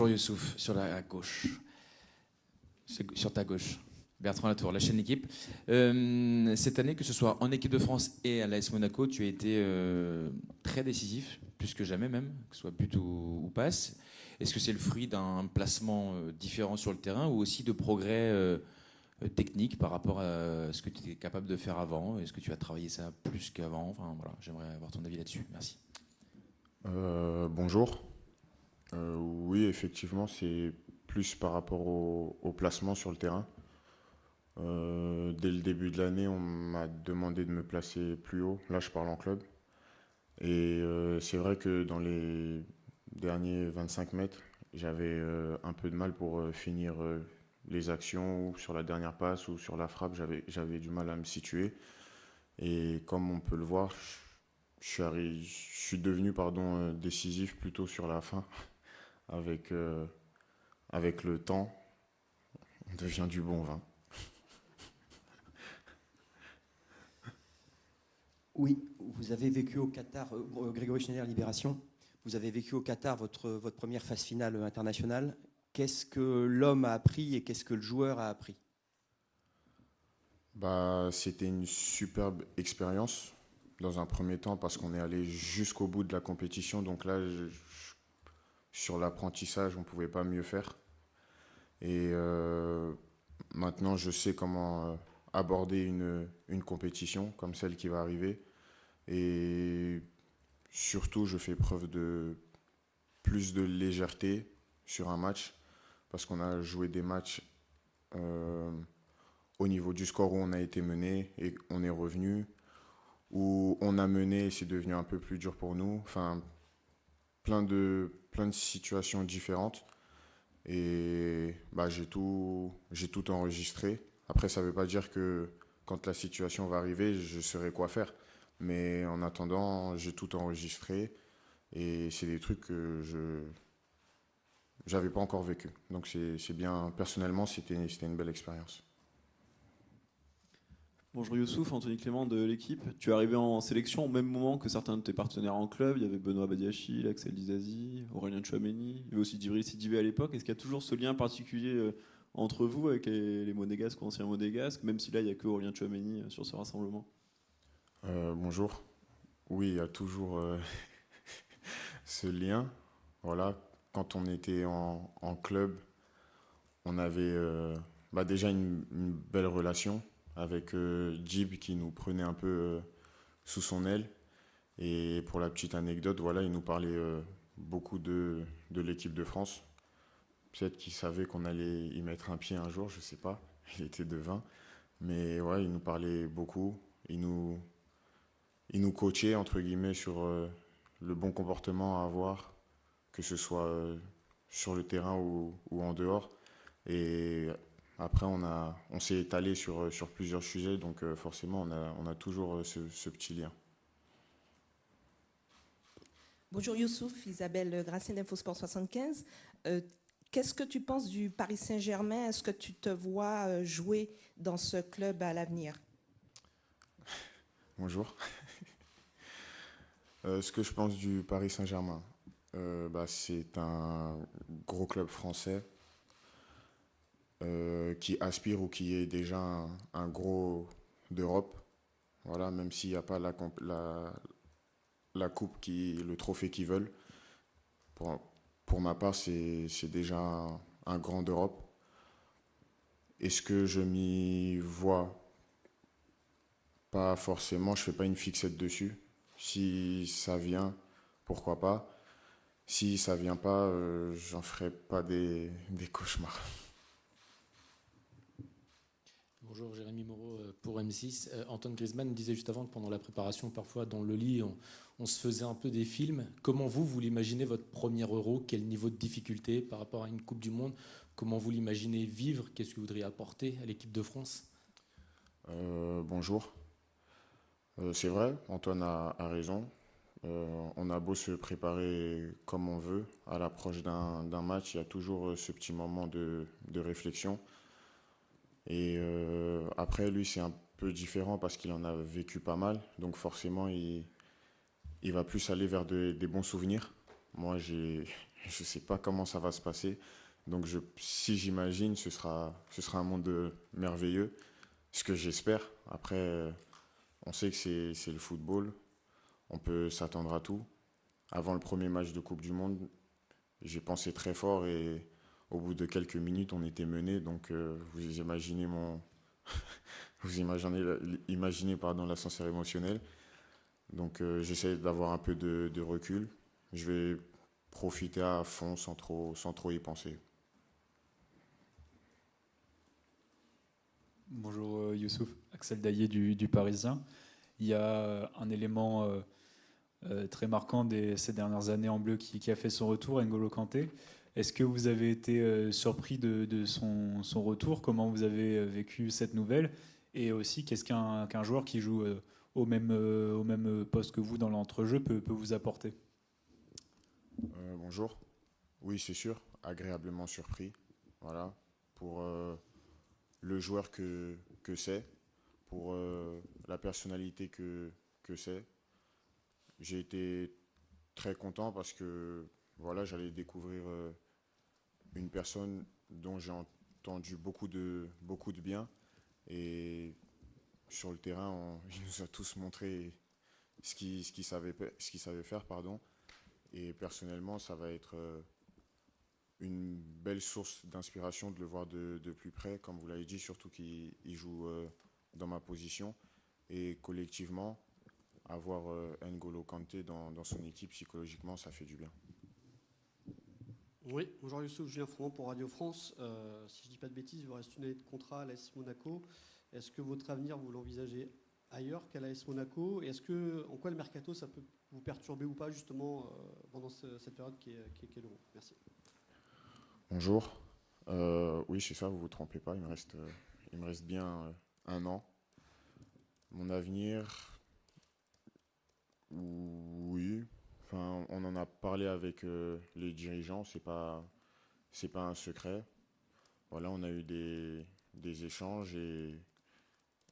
Bonjour Youssouf, sur la gauche. Sur ta gauche. Bertrand Latour, la chaîne L'équipe. Cette année, que ce soit en équipe de France et à l'AS Monaco, tu as été très décisif, plus que jamais même, que ce soit but ou passe. Est-ce que c'est le fruit d'un placement différent sur le terrain ou aussi de progrès techniques par rapport à ce que tu étais capable de faire avant? Est-ce que tu as travaillé ça plus qu'avant? Enfin, voilà, j'aimerais avoir ton avis là-dessus. Merci. Bonjour. Oui, effectivement, c'est plus par rapport au placement sur le terrain. Dès le début de l'année, on m'a demandé de me placer plus haut. Là, je parle en club. Et c'est vrai que dans les derniers 25 mètres, j'avais un peu de mal pour finir les actions ou sur la dernière passe ou sur la frappe, j'avais du mal à me situer. Et comme on peut le voir, je suis devenu décisif plutôt sur la fin avec, avec le temps, on devient du bon vin. Oui, vous avez vécu au Qatar, Grégory Schneider, Libération, vous avez vécu au Qatar votre première phase finale internationale. Qu'est-ce que l'homme a appris et qu'est-ce que le joueur a appris? C'était une superbe expérience dans un premier temps parce qu'on est allé jusqu'au bout de la compétition. Donc là, sur l'apprentissage, on ne pouvait pas mieux faire. Et maintenant, je sais comment aborder une compétition comme celle qui va arriver. Et surtout, je fais preuve de plus de légèreté sur un match parce qu'on a joué des matchs euh, au niveau du score où on a été mené et on est revenu, où on a mené et c'est devenu un peu plus dur pour nous. Enfin, plein de situations différentes. Et j'ai tout enregistré. Après, ça ne veut pas dire que quand la situation va arriver, je saurai quoi faire. Mais en attendant, j'ai tout enregistré et c'est des trucs que je j'avais pas encore vécu. Donc c'est bien. Personnellement, c'était une belle expérience. Bonjour Youssouf, Anthony Clément de l'équipe. Tu es arrivé en sélection au même moment que certains de tes partenaires en club. Il y avait Benoît Badiachil, Axel Dizazi, Aurélien Tchouameni. Il y avait aussi Djibril Sidibé à l'époque. Est-ce qu'il y a toujours ce lien particulier entre vous avec les Monégasques ou anciens Monégasques, même si là il n'y a que Aurélien Tchouameni sur ce rassemblement? Bonjour. Oui, il y a toujours ce lien. Voilà, quand on était en club, on avait déjà une belle relation avec Jib qui nous prenait un peu sous son aile. Et pour la petite anecdote, voilà, il nous parlait beaucoup de l'équipe de France. Peut-être qu'il savait qu'on allait y mettre un pied un jour, je sais pas. Il était de 20. Mais ouais, il nous parlait beaucoup. Il nous, il nous coachait, entre guillemets, sur le bon comportement à avoir, que ce soit sur le terrain ou en dehors. Et après, on s'est étalé sur plusieurs sujets, donc forcément, on a toujours ce petit lien. Bonjour Youssouf, Isabelle Gracien d'Infosport 75. Qu'est-ce que tu penses du Paris Saint-Germain? Est-ce que tu te vois jouer dans ce club à l'avenir? Bonjour. Ce que je pense du Paris Saint-Germain, c'est un gros club français qui aspire ou qui est déjà un gros d'Europe. Voilà, même s'il n'y a pas la coupe, le trophée qu'ils veulent. Pour, pour ma part, c'est déjà un grand d'Europe. Est-ce que je m'y vois? Pas forcément, je fais pas une fixette dessus. Si ça vient, pourquoi pas. Si ça vient pas, j'en ferai pas des cauchemars. Bonjour, Jérémy Moreau pour M6. Antoine Griezmann disait juste avant que pendant la préparation, parfois dans le lit, on se faisait un peu des films. Comment vous l'imaginez votre premier Euro? Quel niveau de difficulté par rapport à une Coupe du Monde? Comment vous l'imaginez vivre? Qu'est-ce que vous voudriez apporter à l'équipe de France? Bonjour. C'est vrai, Antoine a raison. On a beau se préparer comme on veut, à l'approche d'un match, il y a toujours ce petit moment de réflexion. Et après, lui, c'est un peu différent parce qu'il en a vécu pas mal. Donc forcément, il va plus aller vers des bons souvenirs. Moi, je ne sais pas comment ça va se passer. Donc si j'imagine, ce sera un monde merveilleux, ce que j'espère. Après, on sait que c'est le football, on peut s'attendre à tout. Avant le premier match de Coupe du Monde, j'ai pensé très fort et au bout de quelques minutes, on était mené. Donc vous imaginez imaginez l'ascenseur émotionnel. Donc j'essaie d'avoir un peu de recul. Je vais profiter à fond sans trop y penser. Bonjour Youssouf, Axel Daillé du Parisien. Il y a un élément très marquant ces dernières années en bleu qui a fait son retour, N'Golo Kanté. Est-ce que vous avez été surpris de son retour? Comment vous avez vécu cette nouvelle? Et aussi, qu'est-ce qu'un joueur qui joue au même poste que vous dans l'entrejeu peut vous apporter? Bonjour. Oui, c'est sûr, agréablement surpris. Voilà, pour le joueur que c'est, pour la personnalité que c'est. J'ai été très content parce que voilà, j'allais découvrir une personne dont j'ai entendu beaucoup de bien. Et sur le terrain, il nous a tous montré ce qu'il savait faire, pardon. Et personnellement, ça va être une belle source d'inspiration de le voir de plus près, comme vous l'avez dit, surtout qu'il joue dans ma position. Et collectivement, avoir N'Golo Kanté dans son équipe, psychologiquement, ça fait du bien. Oui, bonjour Youssouf, Julien Froment pour Radio France. Si je ne dis pas de bêtises, il vous reste une année de contrat à l'AS Monaco. Est-ce que votre avenir, vous l'envisagez ailleurs qu'à l'AS Monaco? Et en quoi le mercato, ça peut vous perturber ou pas, justement, pendant cette période qui est l'Euro? Merci. Bonjour. Oui, c'est ça, vous ne vous trompez pas, il me reste bien un an. Mon avenir, oui. Enfin, on en a parlé avec les dirigeants, c'est pas un secret. Voilà, on a eu des échanges et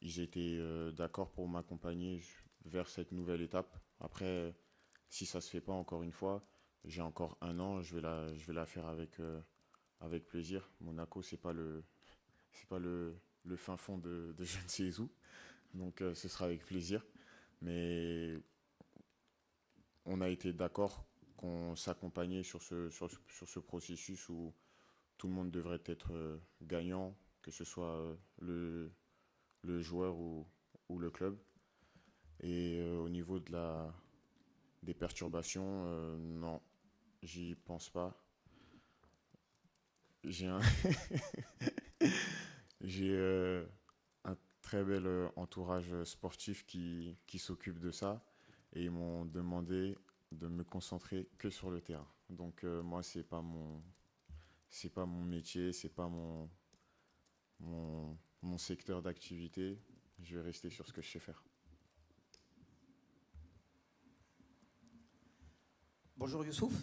ils étaient d'accord pour m'accompagner vers cette nouvelle étape. Après, si ça se fait pas, encore une fois, j'ai encore un an, je vais la faire avec plaisir. Monaco, c'est pas le fin fond de je ne sais où, donc ce sera avec plaisir. Mais on a été d'accord qu'on s'accompagnait sur ce processus où tout le monde devrait être gagnant, que ce soit le joueur ou le club. Et au niveau des perturbations, non, j'y pense pas. J'ai un très bel entourage sportif qui s'occupe de ça. Et ils m'ont demandé de me concentrer que sur le terrain. Donc moi, c'est pas mon métier, c'est pas mon secteur d'activité. Je vais rester sur ce que je sais faire. Bonjour Youssouf,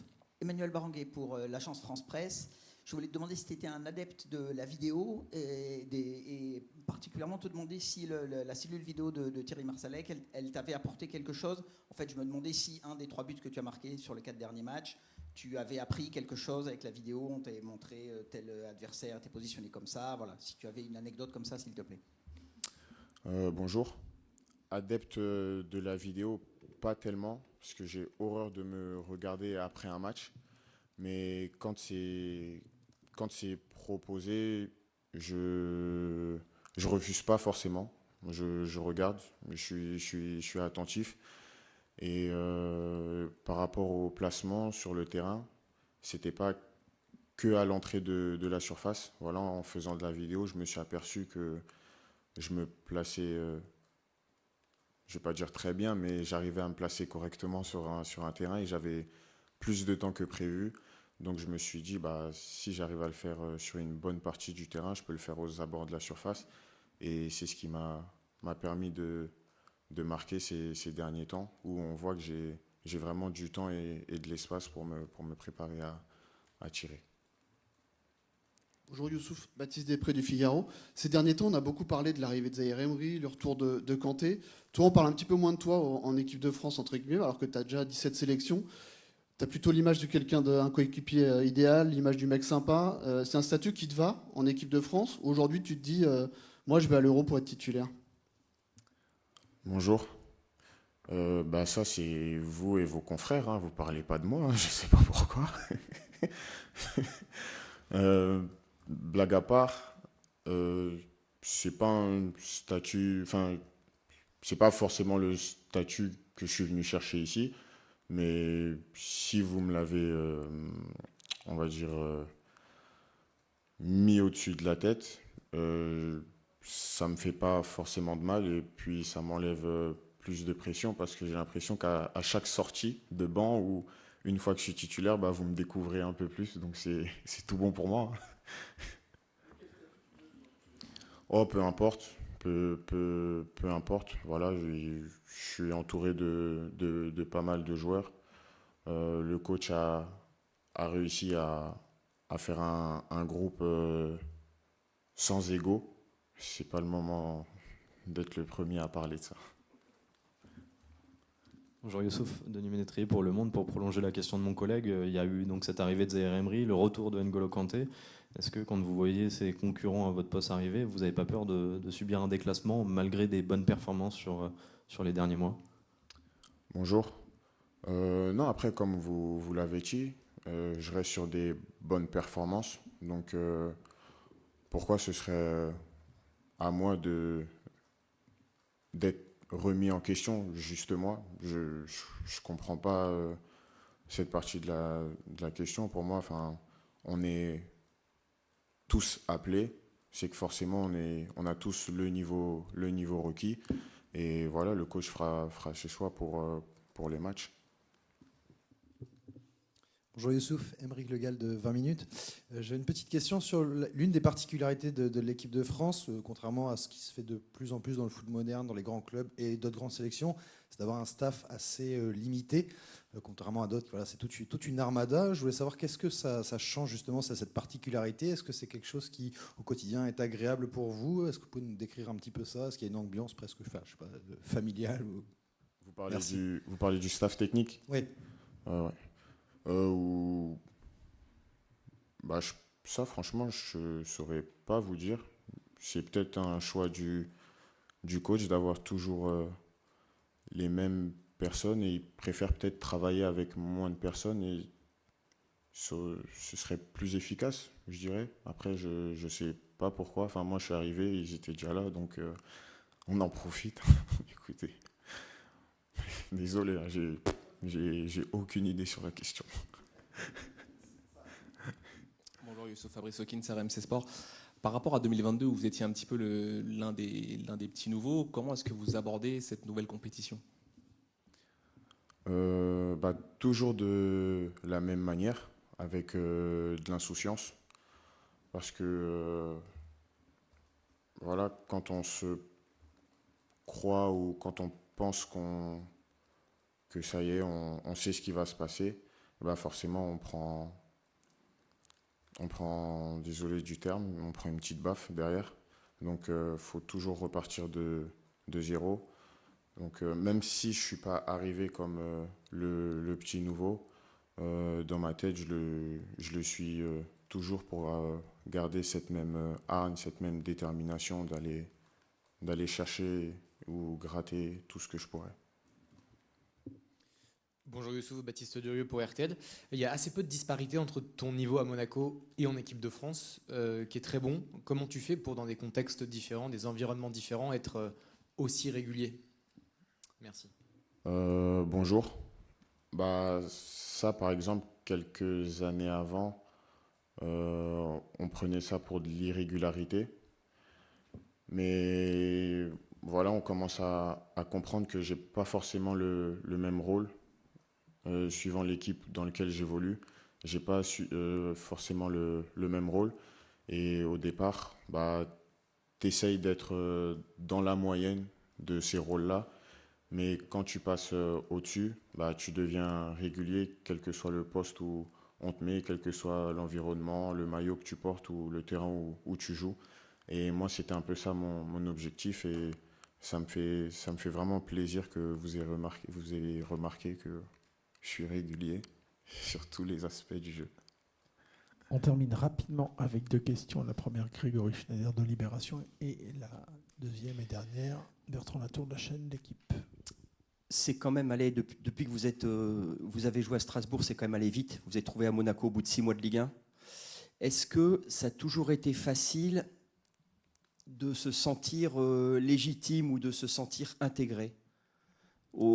Emmanuel Baranguet pour l'agence France Presse. Je voulais te demander si tu étais un adepte de la vidéo et particulièrement te demander si la cellule vidéo de Thierry Marsalek, elle t'avait apporté quelque chose. En fait, je me demandais si un des 3 buts que tu as marqués sur les 4 derniers matchs, tu avais appris quelque chose avec la vidéo, on t'avait montré tel adversaire, t'es positionné comme ça. Voilà, si tu avais une anecdote comme ça, s'il te plaît. Bonjour. Adepte de la vidéo, pas tellement, parce que j'ai horreur de me regarder après un match. Mais quand c'est proposé, je refuse pas forcément. Je regarde, je suis attentif. Et par rapport au placement sur le terrain, c'était pas que à l'entrée de la surface. Voilà, en faisant de la vidéo, je me suis aperçu que je me plaçais, je vais pas dire très bien, mais j'arrivais à me placer correctement sur un terrain et j'avais plus de temps que prévu. Donc je me suis dit, si j'arrive à le faire sur une bonne partie du terrain, je peux le faire aux abords de la surface. Et c'est ce qui m'a permis de marquer ces derniers temps, où on voit que j'ai vraiment du temps et de l'espace pour me préparer à tirer. Bonjour Youssouf, Baptiste Després du Figaro. Ces derniers temps, on a beaucoup parlé de l'arrivée de Zaïre Emery, le retour de Kanté. Toi, on parle un petit peu moins de toi en équipe de France, entre guillemets, alors que tu as déjà 17 sélections. Tu as plutôt l'image de quelqu'un, d'un coéquipier idéal, l'image du mec sympa. C'est un statut qui te va en équipe de France? Aujourd'hui, tu te dis, moi, je vais à l'Euro pour être titulaire. Bonjour. Bah ça, c'est vous et vos confrères, hein. Vous parlez pas de moi, hein. Je sais pas pourquoi. Blague à part, c'est pas un statut, enfin, c'est pas forcément le statut que je suis venu chercher ici, mais si vous me l'avez, on va dire, mis au-dessus de la tête, ça me fait pas forcément de mal et puis ça m'enlève plus de pression parce que j'ai l'impression qu'à chaque sortie de banc ou une fois que je suis titulaire, bah, vous me découvrez un peu plus, donc c'est tout bon pour moi. Oh, peu importe, peu importe. Voilà, je suis entouré de pas mal de joueurs. Le coach a réussi à faire un groupe sans ego. C'est pas le moment d'être le premier à parler de ça. Bonjour Youssouf, Denis Ménétrier pour Le Monde. Pour prolonger la question de mon collègue, il y a eu donc cette arrivée de Zaïre Emery, le retour de N'Golo Kanté. Est-ce que quand vous voyez ces concurrents à votre poste arriver, vous n'avez pas peur de subir un déclassement malgré des bonnes performances sur les derniers mois? Bonjour. Non, après, comme vous l'avez dit, je reste sur des bonnes performances. Donc, pourquoi ce serait à moi d'être remis en question, justement? Je ne comprends pas cette partie de la question. Pour moi, enfin, on est tous appelés. C'est que forcément, on a tous le niveau requis. Et voilà, le coach fera ses choix pour les matchs. Bonjour Youssouf, Aymeric Le Gall de 20 minutes. J'ai une petite question sur l'une des particularités de l'équipe de France, contrairement à ce qui se fait de plus en plus dans le foot moderne, dans les grands clubs et d'autres grandes sélections, c'est d'avoir un staff assez limité, contrairement à d'autres. Voilà, c'est toute une armada. Je voulais savoir qu'est-ce que ça change justement, cette particularité. Est-ce que c'est quelque chose qui, au quotidien, est agréable pour vous? Est-ce que vous pouvez nous décrire un petit peu ça? Est-ce qu'il y a une ambiance presque, je sais pas, familiale ou... Vous parlez du staff technique? Oui. Ouais. Bah, ça, franchement, je ne saurais pas vous dire. C'est peut-être un choix du coach d'avoir toujours les mêmes personnes et il préfère peut-être travailler avec moins de personnes et ce serait plus efficace, je dirais. Après, je ne sais pas pourquoi. Enfin, moi, je suis arrivé, ils étaient déjà là, donc on en profite. Écoutez, désolé, hein, j'ai aucune idée sur la question. Bonjour Youssouf, Fabrice Hawkins, RMC Sport. Par rapport à 2022 où vous étiez un petit peu l'un des petits nouveaux, comment est-ce que vous abordez cette nouvelle compétition? Bah, toujours de la même manière, avec de l'insouciance. Parce que voilà, quand on se croit ou quand on pense que ça y est, on sait ce qui va se passer, bah forcément on prend, désolé du terme, on prend une petite baffe derrière. Donc faut toujours repartir de zéro. Donc même si je ne suis pas arrivé comme le petit nouveau, dans ma tête je le suis toujours pour garder cette même hargne, cette même détermination d'aller chercher ou gratter tout ce que je pourrais. Bonjour Youssouf, Baptiste Durieux pour RTL. Il y a assez peu de disparité entre ton niveau à Monaco et en équipe de France, qui est très bon. Comment tu fais pour, dans des contextes différents, des environnements différents, être aussi régulier? Merci. Bonjour. Bah, ça, par exemple, quelques années avant, on prenait ça pour de l'irrégularité. Mais voilà, on commence à comprendre que j'ai pas forcément le même rôle. Suivant l'équipe dans laquelle j'évolue, j'ai pas forcément le même rôle. Et au départ, bah, tu essayes d'être dans la moyenne de ces rôles-là. Mais quand tu passes au-dessus, bah, tu deviens régulier, quel que soit le poste où on te met, quel que soit l'environnement, le maillot que tu portes ou le terrain où tu joues. Et moi, c'était un peu ça mon objectif. Et ça me fait vraiment plaisir que vous ayez remarqué que je suis régulier. sur tous les aspects du jeu. On termine rapidement avec 2 questions. La première, Grégory Schneider de Libération, et la deuxième et dernière, Bertrand Latour de la chaîne L'Équipe. C'est quand même allé, depuis que vous avez joué à Strasbourg, c'est quand même allé vite. Vous êtes trouvé à Monaco au bout de 6 mois de Ligue 1. Est-ce que ça a toujours été facile de se sentir légitime ou de se sentir intégré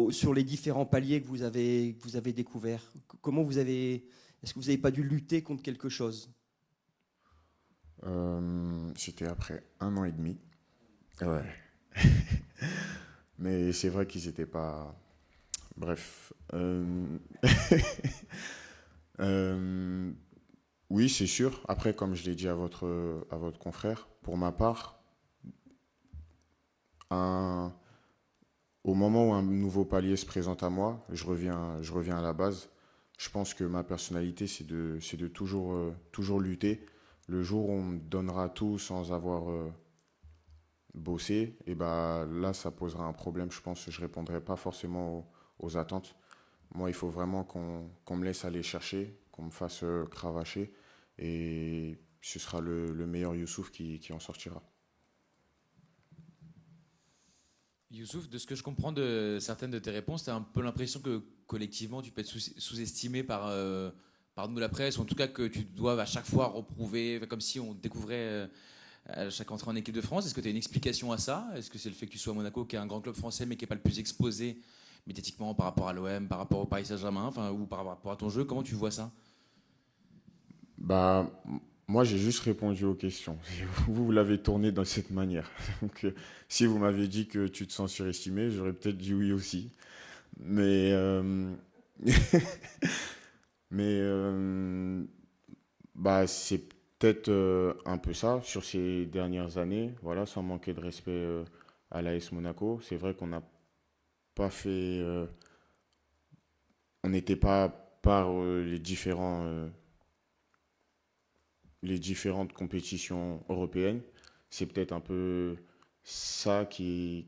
sur les différents paliers que vous avez découverts? Comment est-ce que vous n'avez pas dû lutter contre quelque chose? C'était après 1 an et demi. Ouais. Mais c'est vrai qu'ils n'étaient pas... Bref. Oui, c'est sûr. Après, comme je l'ai dit à votre confrère, pour ma part, au moment où un nouveau palier se présente à moi, je reviens à la base. Je pense que ma personnalité, c'est de toujours lutter. Le jour où on me donnera tout sans avoir bossé, et ben là, ça posera un problème. Je pense que je ne répondrai pas forcément aux attentes. Moi, il faut vraiment qu'on me laisse aller chercher, qu'on me fasse cravacher, et ce sera le meilleur Youssouf qui en sortira. Youssouf, de ce que je comprends de certaines de tes réponses, tu as un peu l'impression que collectivement, tu peux être sous-estimé par nous, la presse, ou en tout cas que tu dois à chaque fois reprouver, comme si on découvrait à chaque entrée en équipe de France. Est-ce que tu as une explication à ça? Est-ce que c'est le fait que tu sois à Monaco, qui est un grand club français, mais qui n'est pas le plus exposé médiatiquement par rapport à l'OM, par rapport au Paris Saint-Germain, ou par rapport à ton jeu? Comment tu vois ça? Bah, moi, j'ai juste répondu aux questions. Vous l'avez tourné de cette manière. Donc, si vous m'aviez dit que tu te sens surestimé, j'aurais peut-être dit oui aussi. Mais, bah, c'est peut-être un peu ça sur ces dernières années. Voilà, sans manquer de respect à l'AS Monaco. C'est vrai qu'on n'a pas fait... on n'était pas par les différentes compétitions européennes. C'est peut-être un peu ça qui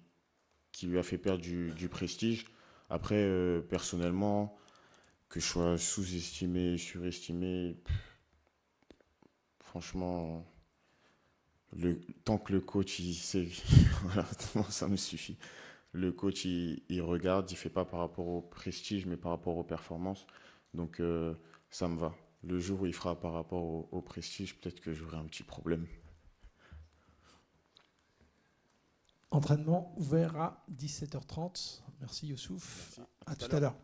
lui a fait perdre du prestige. Après, personnellement, que je sois sous-estimé, surestimé, franchement, tant que le coach, il sait, voilà, ça me suffit. Le coach, il regarde, il ne fait pas par rapport au prestige, mais par rapport aux performances. Donc, ça me va. Le jour où il fera par rapport au prestige, peut-être que j'aurai un petit problème. Entraînement ouvert à 17h30. Merci Youssouf. À tout à l'heure.